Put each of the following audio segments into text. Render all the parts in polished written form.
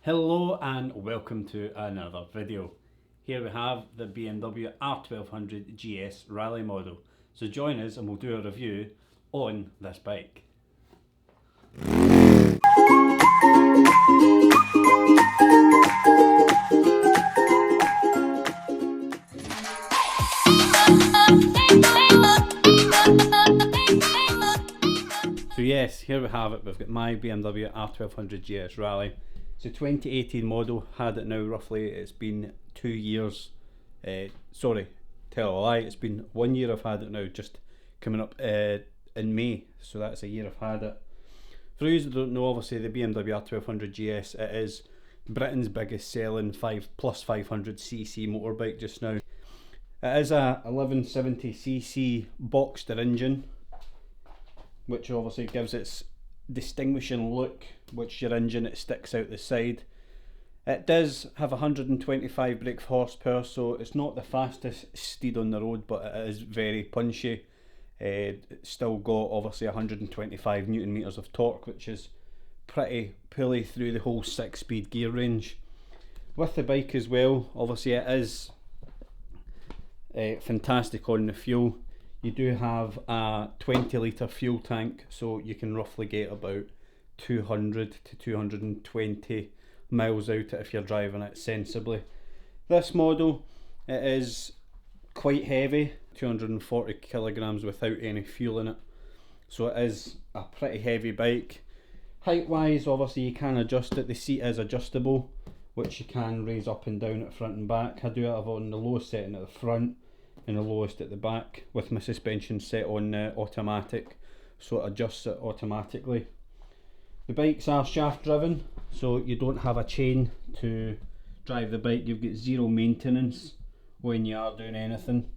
Hello and welcome to another video. Here we have the BMW R1200GS Rallye model. So join us and we'll do a review on this bike. So yes, here we have it. We've got my BMW R1200GS Rallye. It's a 2018 model, had it now roughly, it's been 2 years, sorry, tell a lie, it's been 1 year I've had it now, just coming up in May, so that's a year I've had it. For those that don't know, obviously the BMW R1200GS, it is Britain's biggest selling 500cc motorbike just now. It is a 1170cc Boxster engine, which obviously gives its distinguishing look, which your engine, it sticks out the side. It does have 125 brake horsepower, so it's not the fastest steed on the road, but it is very punchy. It's still got obviously 125 newton meters of torque, which is pretty pulley through the whole 6-speed gear range. With the bike as well, obviously it is fantastic on the fuel. You do have a 20 litre fuel tank, so you can roughly get about 200 to 220 miles out it if you're driving it sensibly. This model, it is quite heavy, 240 kilograms without any fuel in it, so it is a pretty heavy bike. Height wise, obviously you can adjust it. The seat is adjustable, which you can raise up and down at front and back. I do have on the lowest setting at the front and the lowest at the back, with my suspension set on automatic, so it adjusts it automatically. The bikes are shaft driven, so you don't have a chain to drive the bike. You've got zero maintenance when you are doing anything.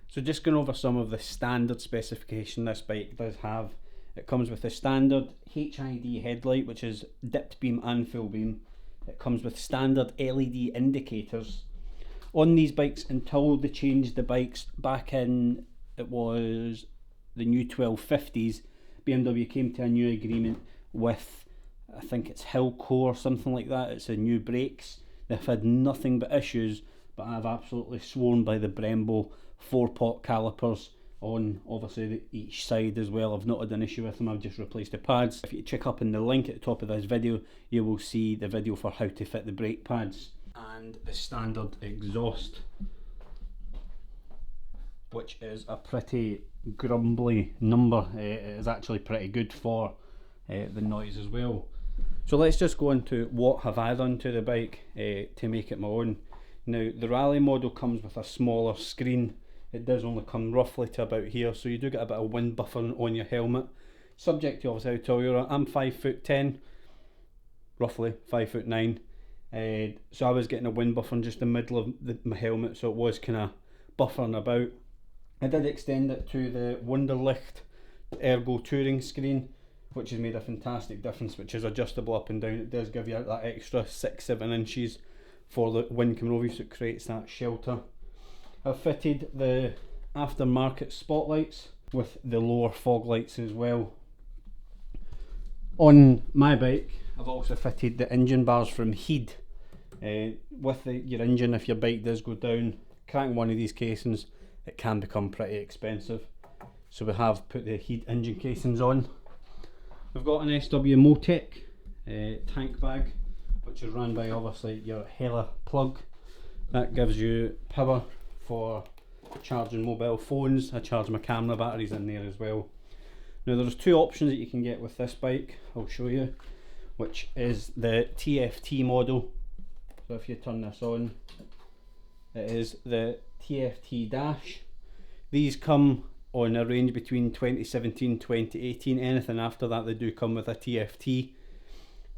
So just going over some of the standard specification this bike does have. It comes with a standard HID headlight, which is dipped beam and full beam. It comes with standard LED indicators. On these bikes, until they changed the bikes back in, it was the new 1250s, BMW came to a new agreement with, I think it's Hilco or something like that. It's a new brakes. They've had nothing but issues, but I've absolutely sworn by the Brembo 4-pot calipers on obviously each side as well. I've not had an issue with them. I've just replaced the pads. If you check up in the link at the top of this video, you will see the video for how to fit the brake pads. And the standard exhaust, which is a pretty grumbly number. It is actually pretty good for the noise as well. So let's just go into what have I done to the bike to make it my own. Now the Rallye model comes with a smaller screen. It does only come roughly to about here, so you do get a bit of wind buffer on your helmet. Subject to obviously how tall you are. I'm 5'10", roughly 5'9". So I was getting a wind buffer in just the middle of my helmet, so it was kind of buffering about. I did extend it to the Wunderlicht Ergo touring screen, which has made a fantastic difference, which is adjustable up and down. It does give you that extra 6-7 inches for the wind coming over you, so it creates that shelter. I've fitted the aftermarket spotlights with the lower fog lights as well. On my bike, I've also fitted the engine bars from HID. With your engine, if your bike does go down, cracking one of these casings, it can become pretty expensive. So we have put the HID engine casings on. We've got an SW Neotec tank bag, which is run by obviously your Hella plug. That gives you power for charging mobile phones. I charge my camera batteries in there as well. Now there's two options that you can get with this bike, I'll show you, which is the TFT model. So if you turn this on, it is the TFT dash. These come on a range between 2017 2018. Anything after that, they do come with a TFT.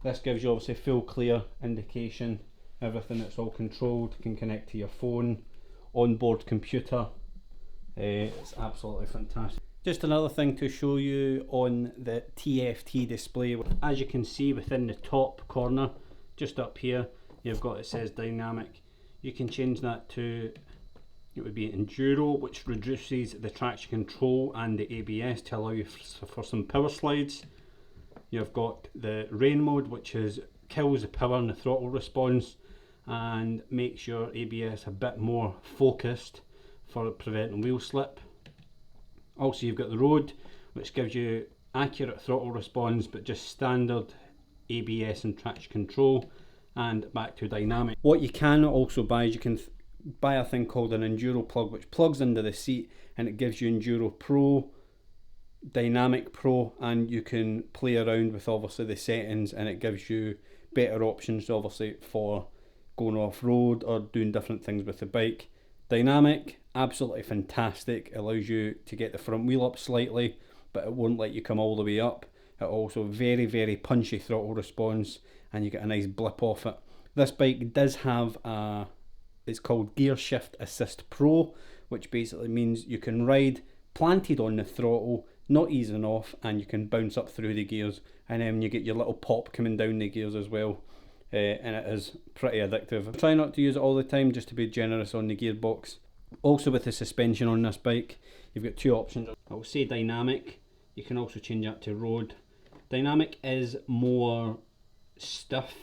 This gives you obviously full clear indication, everything. It's all controlled, can connect to your phone, onboard computer. It's absolutely fantastic. Just another thing to show you on the TFT display. As you can see within the top corner, just up here, you've got, it says dynamic. You can change that to, it would be enduro, which reduces the traction control and the ABS to allow you for some power slides. You've got the rain mode, which is kills the power and the throttle response and makes your ABS a bit more focused for preventing wheel slip. Also, you've got the road, which gives you accurate throttle response but just standard ABS and traction control, and back to dynamic. What you can also buy is you can buy a thing called an Enduro plug, which plugs into the seat and it gives you Enduro Pro, Dynamic Pro, and you can play around with obviously the settings, and it gives you better options obviously for going off road or doing different things with the bike. Dynamic, absolutely fantastic, allows you to get the front wheel up slightly but it won't let you come all the way up. It also very punchy throttle response and you get a nice blip off it. This bike does have a, it's called Gear Shift Assist Pro, which basically means you can ride planted on the throttle, not easing off, and you can bounce up through the gears, and then you get your little pop coming down the gears as well. And it is pretty addictive. Try not to use it all the time, just to be generous on the gearbox. Also with the suspension on this bike, you've got two options. I will say dynamic, you can also change that to road. Dynamic is more stiff,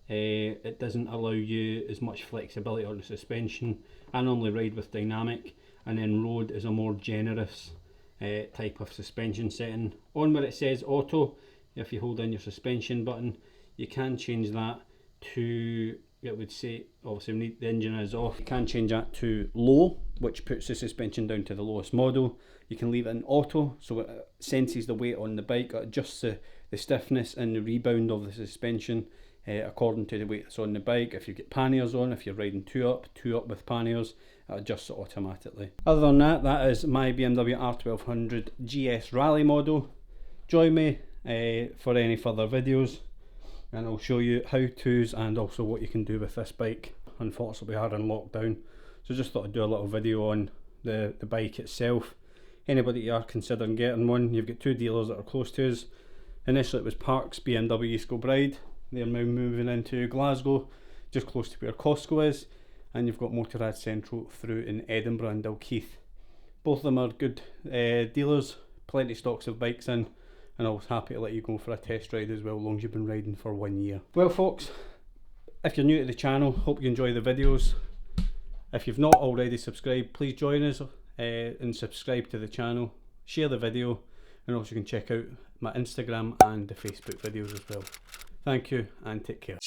it doesn't allow you as much flexibility on the suspension. I normally ride with dynamic, and then road is a more generous type of suspension setting. On where it says auto, if you hold in your suspension button, you can change that to, it would say, obviously when the engine is off, you can change that to low, which puts the suspension down to the lowest model. You can leave it in auto, so it senses the weight on the bike, it adjusts the stiffness and the rebound of the suspension according to the weight that's on the bike. If you get panniers on, if you're riding two up with panniers, it adjusts it automatically. Other than that, that is my BMW R1200GS Rallye model. Join me for any further videos, and I'll show you how-tos and also what you can do with this bike. Unfortunately we are in lockdown, so just thought I'd do a little video on the bike itself. Anybody you are considering getting one, you've got two dealers that are close to us. Initially it was Parks BMW East Kilbride. They're now moving into Glasgow, just close to where Costco is, and you've got Motorrad Central through in Edinburgh and Dalkeith. Both of them are good dealers, plenty of stocks of bikes in, and I was happy to let you go for a test ride as well, as long as you've been riding for 1 year. Well folks, if you're new to the channel, hope you enjoy the videos. If you've not already subscribed, please join us and subscribe to the channel, share the video, and also you can check out my Instagram and the Facebook videos as well. Thank you and take care.